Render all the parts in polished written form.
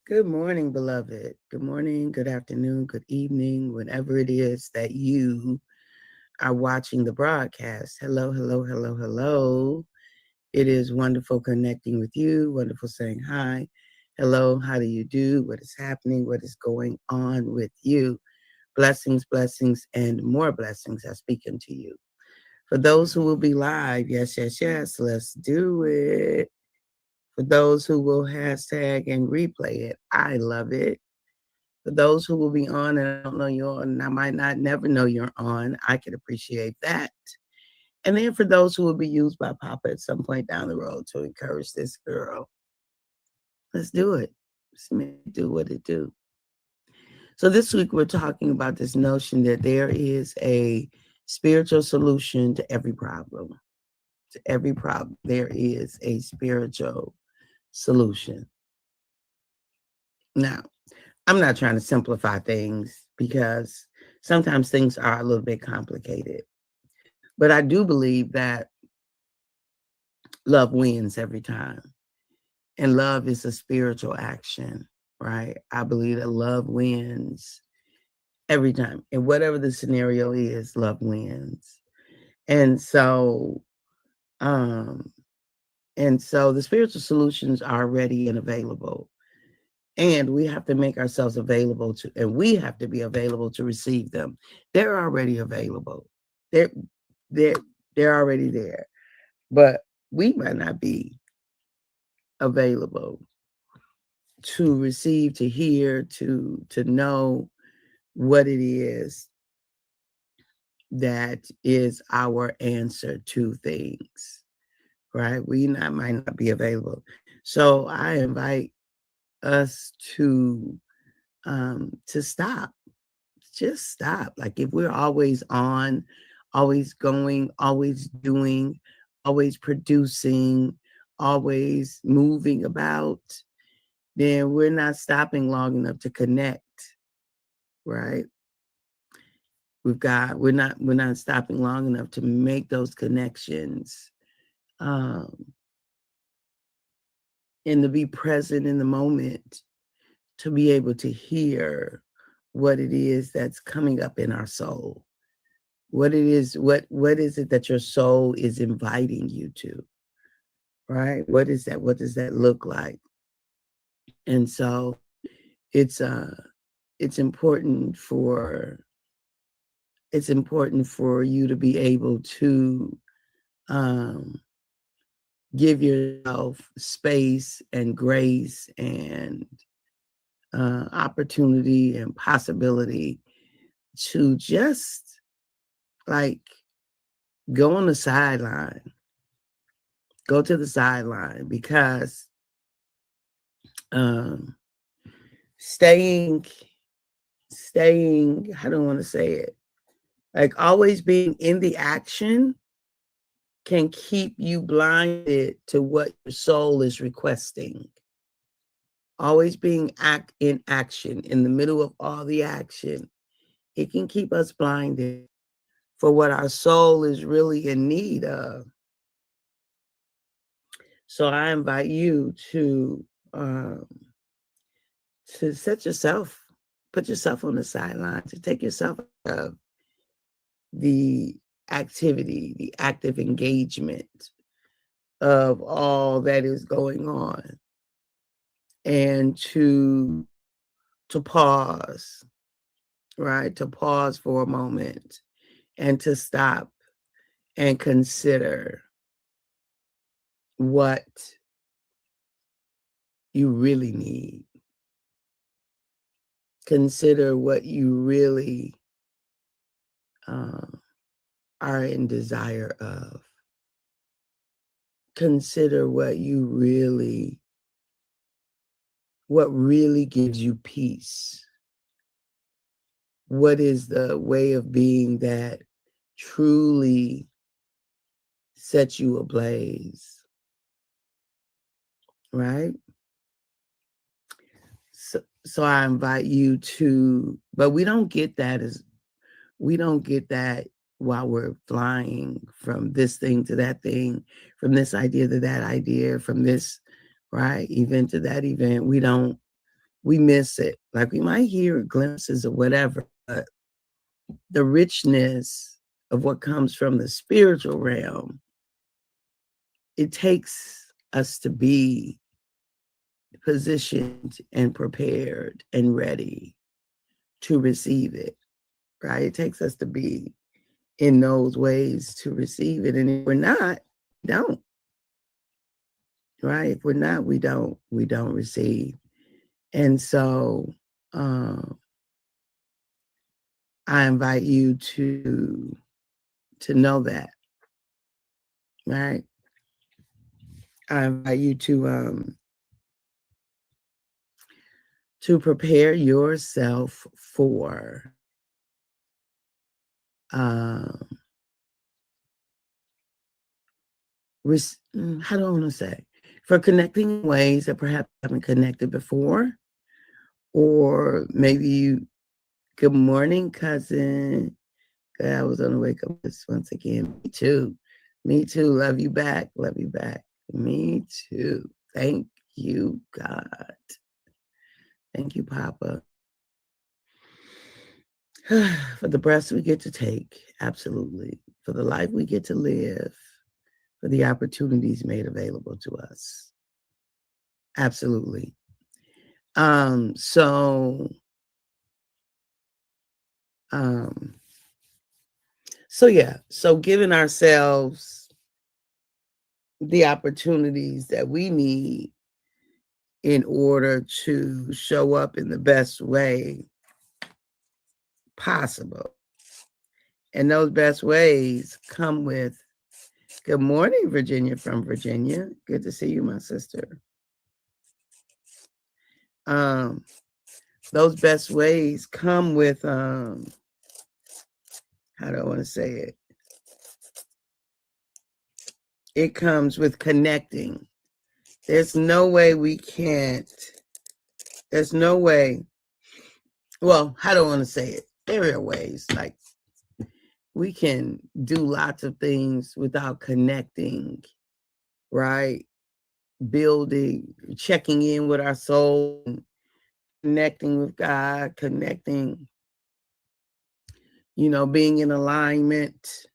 Good morning, beloved. Good morning, good afternoon, good evening, whenever it is that you are watching the broadcast. Hello, hello, hello, hello. It is wonderful connecting with you, wonderful saying hi. Hello, how do you do? What is happening? What is going on with you? Blessings, blessings, and more blessings are speaking to you. For those who will be live, yes, yes, yes, let's do it. For those who will hashtag and replay it, I love it. For those who will be on and I don't know you're on, and I might not never know you're on, I can appreciate that. And then for those who will be used by Papa at some point down the road to encourage this girl, let's do it. Let's make it do what it do. So this week we're talking about this notion that there is a spiritual solution to every problem. To every problem, there is a spiritual solution. Now, I'm not trying to simplify things because sometimes things are a little bit complicated. But I do believe that love wins every time. And love is a spiritual action, right? I believe that love wins every time. And whatever the scenario is, love wins. And so, um, the spiritual solutions are ready and available. And we have to make ourselves available to, and we have to be available to receive them. They're already available. They're they're they're already there. But we might not be available to receive, to hear, to know what it is that is our answer to things, right? Might not be available. So I invite us to stop. Just stop. Like if we're always on, always going, always doing, always producing, always moving about, then we're not stopping long enough to connect, right? We're not stopping long enough to make those connections, um, and to be present in the moment, to be able to hear what it is that's coming up in our soul. What is it that your soul is inviting you to, right? What is that? What does that look like? And so it's uh it's important for you to be able to um, give yourself space and grace and opportunity and possibility to just like go on the sideline, go to the sideline because um, staying, how do I want to say it? Like always being in the action can keep you blinded to what your soul is requesting. Always being in action, in the middle of all the action, it can keep us blinded for what our soul is really in need of. So I invite you um, to put yourself on the sideline, to take yourself out of the activity, the active engagement of all that is going on, and to pause, right? To pause for a moment and to stop and consider what you really need. Consider what you really um, are in desire of. Consider what really gives you peace. What is the way of being that truly sets you ablaze, right? So I invite you but we don't get that while we're flying from this thing to that thing, from this idea to that idea, from this right event to that event. we miss it. Like we might hear glimpses of whatever, but the richness of what comes from the spiritual realm, it takes us to be positioned and prepared and ready to receive it, right? It takes us to be in those ways to receive it. And if we're not, don't. Right? If we're not, we don't receive. And so I invite you to know that, right? I invite you to prepare yourself for how do I want to say? For connecting in ways that perhaps haven't connected before, or maybe you, good morning, cousin. I was on the wake up list once again. Me too. Me too. Love you back. Love you back. Me too. Thank you, God. Thank you, Papa. For the breaths we get to take. Absolutely. For the life we get to live. For the opportunities made available to us. Absolutely. So yeah, so giving ourselves the opportunities that we need in order to show up in the best way possible. And those best ways come with, good morning, Virginia from Virginia. Good to see you, my sister. Those best ways come with, how do I want to say it? It comes with connecting. There's no way we can't. There's no way. Well, how do I want to say it? There are ways. Like we can do lots of things without connecting, right? Building, checking in with our soul, connecting with God, connecting, being in alignment.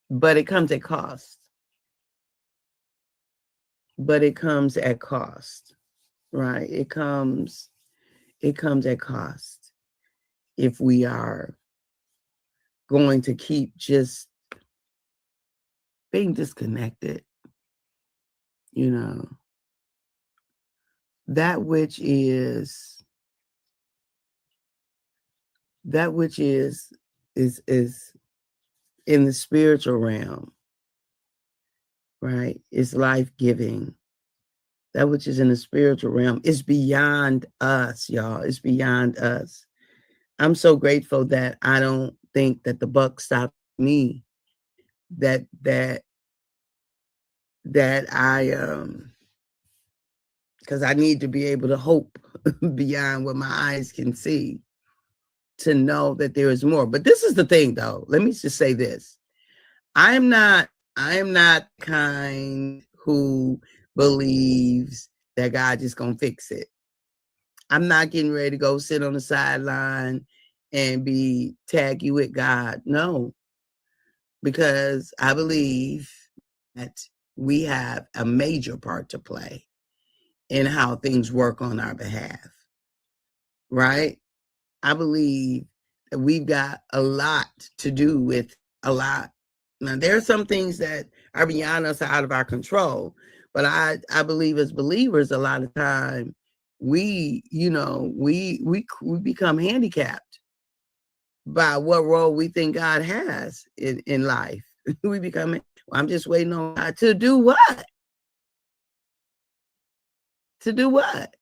But it comes at cost. Right? It comes at cost if we are going to keep just being disconnected, that which is in the spiritual realm, right? Is life-giving. That which is in the spiritual realm is beyond us, y'all. It's beyond us. I'm so grateful that I don't think that the buck stopped me. That I because I need to be able to hope beyond what my eyes can see to know that there is more. But this is the thing, though. Let me just say this. I am not kind who believes that God just gonna fix it. I'm not getting ready to go sit on the sideline and be taggy with God. No, because I believe that we have a major part to play in how things work on our behalf, right? I believe that we've got a lot to do with a lot. Now, there are some things that are beyond us, out of our control, but I believe as believers, a lot of time we become handicapped by what role we think God has in life. We become, I'm just waiting on God to do what? To do what?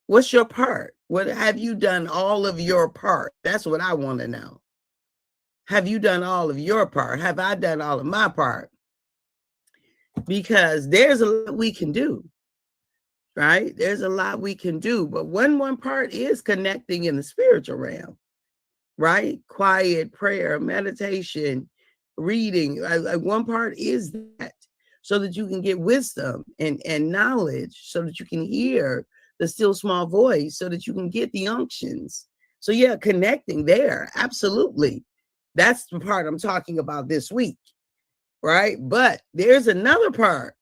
What's your part? What have you done all of your part? That's what I want to know. Have you done all of your part? Have I done all of my part? Because there's a lot we can do, right? There's a lot we can do. But one part is connecting in the spiritual realm, right? Quiet prayer, meditation, reading. One part is that so that you can get wisdom and knowledge, so that you can hear the still small voice, so that you can get the unctions. So yeah, connecting there, absolutely. That's the part I'm talking about this week, right? But there's another part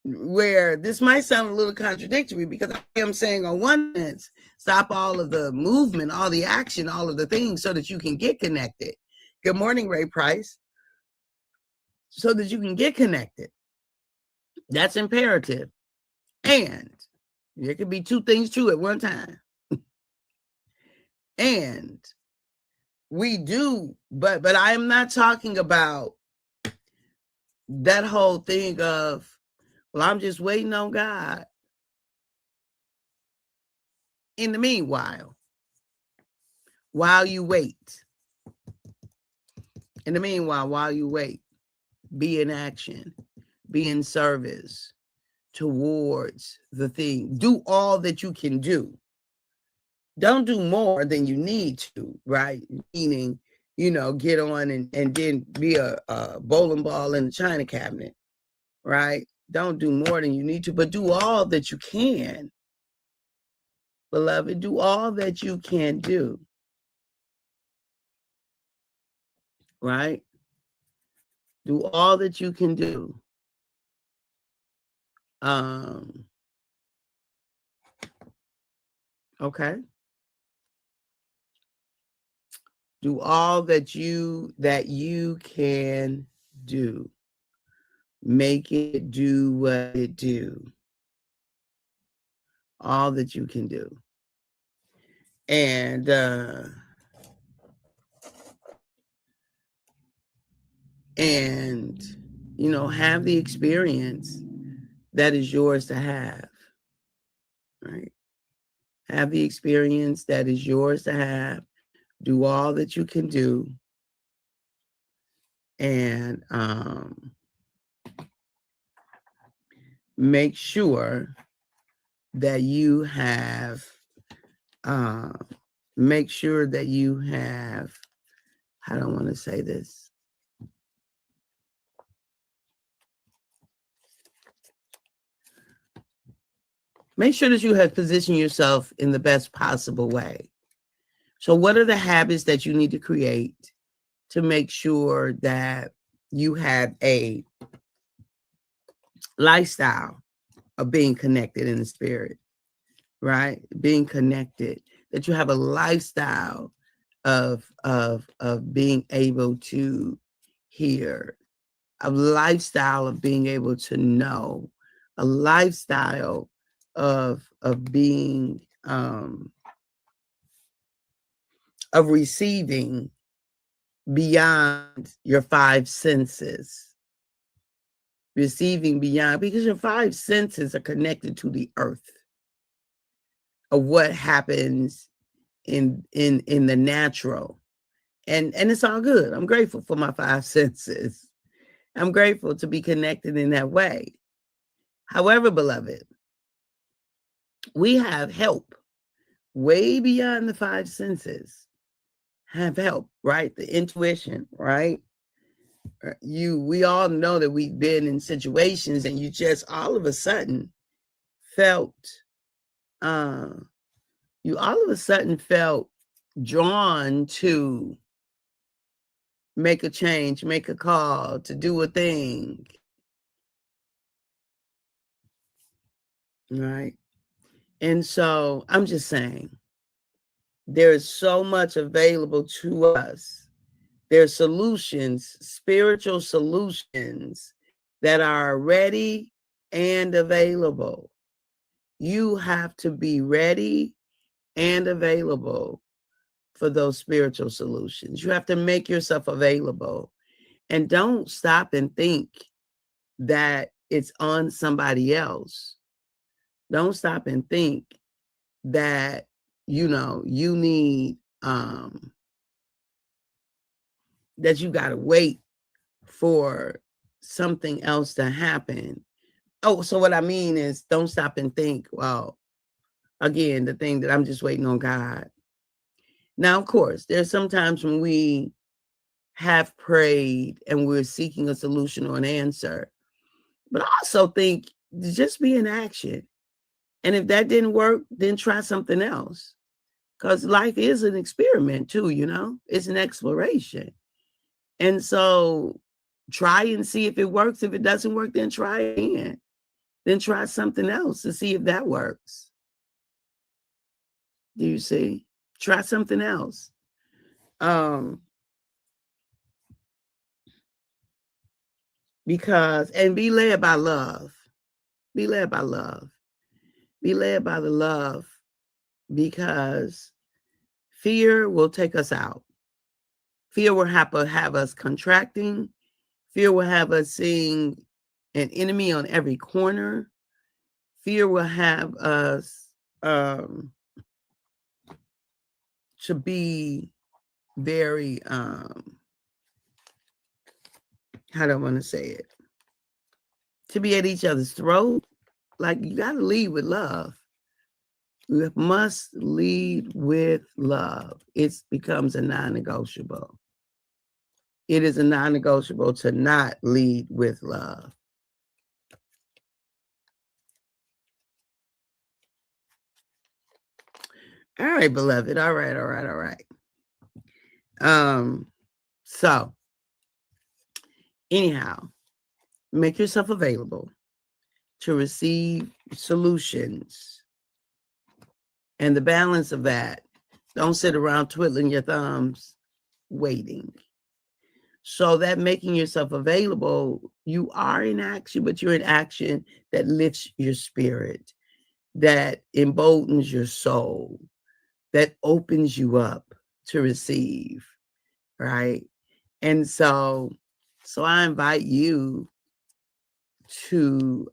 where this might sound a little contradictory, because I am saying on one hand, stop all of the movement, all the action, all of the things, so that you can get connected. Good morning, Ray Price. So that you can get connected. That's imperative. And there could be two things true at one time. And we do, but I am not talking about that whole thing of, well, I'm just waiting on God. In the meanwhile, while you wait, in the meanwhile, while you wait, be in action, be in service towards the thing. Do all that you can do. Don't do more than you need to, right? Meaning, get on and then be a bowling ball in the china cabinet, right? Don't do more than you need to, but do all that you can. Beloved, do all that you can do, right? Do all that you can do. Okay. Do all that you can do. Make it do what it do. All that you can do. And have the experience that is yours to have, right? Have the experience that is yours to have. Do all that you can do. And make sure that you have, how do I want to say this? Make sure that you have positioned yourself in the best possible way. So what are the habits that you need to create to make sure that you have a lifestyle of being connected in the spirit, right? Being connected, that you have a lifestyle of being able to hear, a lifestyle of being able to know, a lifestyle of being of receiving beyond your five senses. Receiving beyond, because your five senses are connected to the earth, of what happens in the natural. And it's all good. I'm grateful for my five senses. I'm grateful to be connected in that way. However, beloved, we have help way beyond the five senses. Have help, right? The intuition, right? We all know that we've been in situations and you just all of a sudden felt drawn to make a change, make a call, to do a thing, right? And so I'm just saying, there is so much available to us. There's solutions, spiritual solutions that are ready and available. You have to be ready and available for those spiritual solutions. You have to make yourself available. And don't stop and think that it's on somebody else. Don't stop and think that, you need, that you got to wait for something else to happen. Oh, so what I mean is, don't stop and think, well, again, the thing that I'm just waiting on God. Now, of course, there's sometimes when we have prayed and we're seeking a solution or an answer. But I also think just be in action. And if that didn't work, then try something else. Because life is an experiment too, you know? It's an exploration. And so try and see if it works. If it doesn't work, then try again. Then try something else to see if that works. Do you see? Try something else. Because, and be led by love. Be led by love. Be led by the love, because fear will take us out. Fear will have us contracting. Fear will have us seeing an enemy on every corner. Fear will have us to be very, how do I want to say it? To be at each other's throat. Like, you got to lead with love. You must lead with love. It becomes a non-negotiable. It is a non-negotiable to not lead with love. All right, beloved. All right. So anyhow, make yourself available to receive solutions. And the balance of that, don't sit around twiddling your thumbs waiting. So that making yourself available, you are in action, but you're in action that lifts your spirit, that emboldens your soul, that opens you up to receive, right? And so I invite you to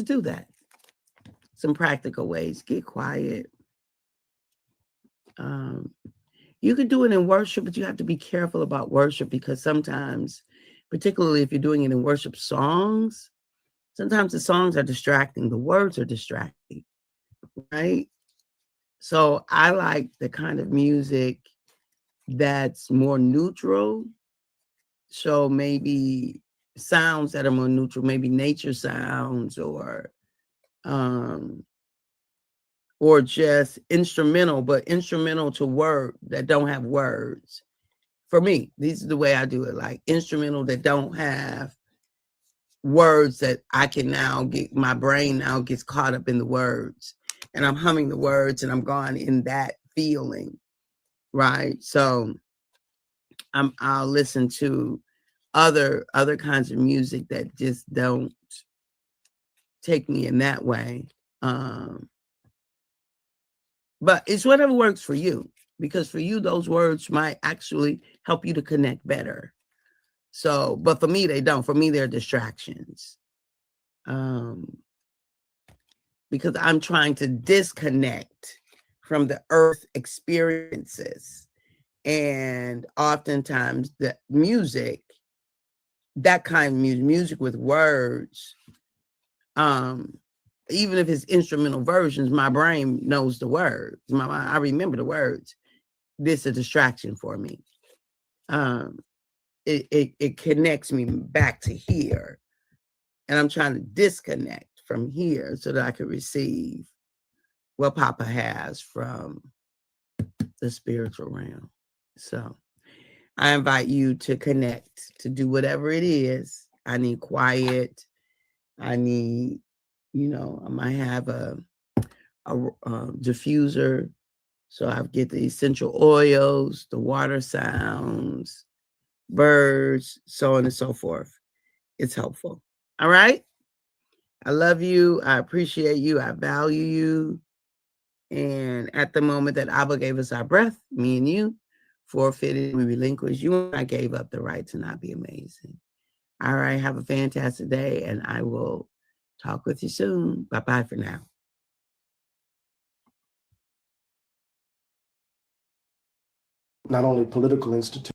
do that. Some practical ways. Get quiet. You could do it in worship, but you have to be careful about worship, because sometimes, particularly if you're doing it in worship songs, sometimes the songs are distracting. The words are distracting, right? So I like the kind of music that's more neutral. So maybe sounds that are more neutral, maybe nature sounds, or just instrumental, but instrumental to word that don't have words. For me, this is the way I do it, like instrumental that don't have words, that I can now get, my brain now gets caught up in the words and I'm humming the words and I'm gone in that feeling, right? So I'll listen to other kinds of music that just don't take me in that way. But it's whatever works for you, because for you, those words might actually help you to connect better. So, but for me, they don't. For me, they're distractions. Because I'm trying to disconnect from the earth experiences. And oftentimes the music, that kind of music with words, even if it's instrumental versions, my brain knows the words. I remember the words. This is a distraction for me. It connects me back to here. And I'm trying to disconnect from here so that I can receive what Papa has from the spiritual realm. So I invite you to connect, to do whatever it is. I need quiet. I need, I might have a diffuser. So I get the essential oils, the water sounds, birds, so on and so forth. It's helpful. All right. I love you. I appreciate you. I value you. And at the moment that Abba gave us our breath, me and you forfeited, we relinquished. You and I gave up the right to not be amazing. All right. Have a fantastic day. And I will talk with you soon. Bye-bye for now. Not only political institutions,